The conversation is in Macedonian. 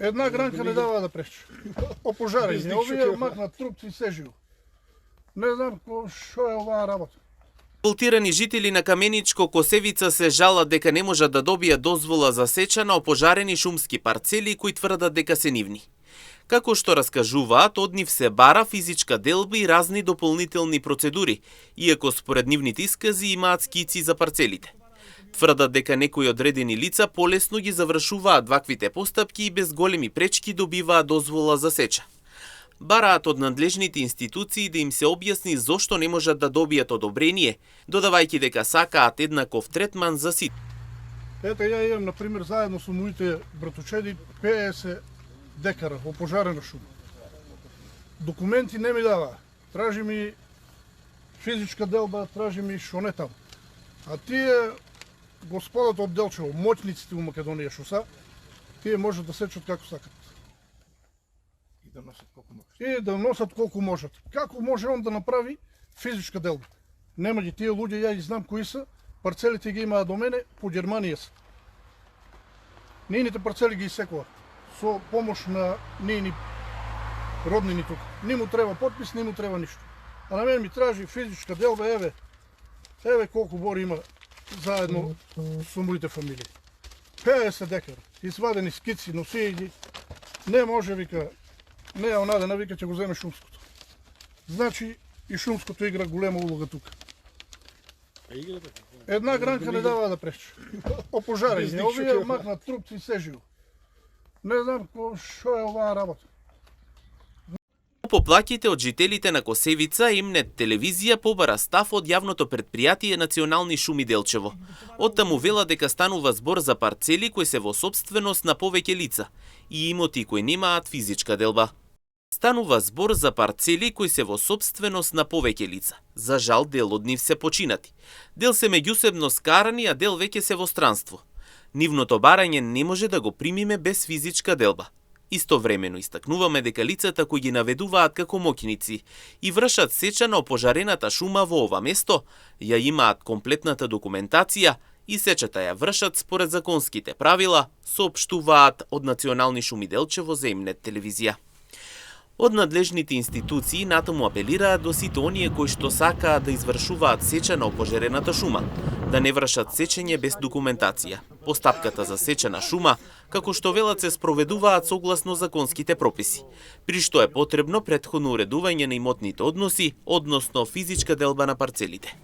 Една гранка не дава да пречи. Опожарење, овие макнат трупци се живо. Не знам што е оваа работа. Револтирани жители на Каменичко Косевица се жалат дека не можат да добијат дозвола за сеча на опожарени шумски парцели кои тврдат дека се нивни. Како што раскажуваат, од нив се бара физичка делба и разни дополнителни процедури, иако според нивните искази имаат скици за парцелите. Тврдат дека некои одредени лица полесно ги завршуваат ваквите постапки и без големи пречки добиваат дозвола за сеча. Бараат од надлежните институции да им се објасни зошто не можат да добијат одобрение, додавајќи дека сакаат еднаков третман за сите. Ето, ја имам, например, заедно со моите братучеди 50 декара опожарена шума. Документи не ми дава. Тражи ми физичка делба, тражи ми шо не таму. А тие господата од Делчево, моќниците у Македонија што са, тие можат да сечат како сакат. И да носат колку можат. И да носат колку можат. Како може он да направи физичка делба? Нема ги тие луѓе, ја ги знам кои се, парцелите ги имаат до мене, по Германија се. Нейните парцели ги исекува со помош на нейни роднини тука. Не му треба подпис, не му треба ништо. А на мене ми тражи физичка делба, еве колку бори има заедно со моите фамилии. 50 декара, извадени скици, носија ги. Не може, вика, не онадена, вика, ќе го земе шумското. Значи и шумското игра голема улога тука. Една гранка не дава да пречи. Опожарење, овие макнат трупци се живо. Не знам што е оваа работа. Поплаќите од жителите на Косевица, М-нет телевизија побара став од јавното претпријатие Национални шуми Делчево. Оттаму вела дека станува збор за парцели кои се во сопственост на повеќе лица и имоти кои немаат физичка делба. Станува збор за парцели кои се во сопственост на повеќе лица. За жал, дел од нив се починати. Дел се меѓусебно скарани, а дел веќе се во странство. Нивното барање не може да го примиме без физичка делба. Истовремено истакнуваме дека лицата кои ги наведуваат како моќници и вршат сеча на опожарената шума во ова место, ја имаат комплетната документација и сечата ја вршат според законските правила, соопштуваат од Национални шуми Делчево за М-нет телевизија. Од надлежните институции натаму апелираат до сите оние кои што сакаат да извршуваат сеча на опожарената шума, да не вршат сечење без документација. Постапката за сеча на шума, како што велат, се спроведуваат согласно законските прописи, при што е потребно претходно уредување на имотните односи, односно физичка делба на парцелите.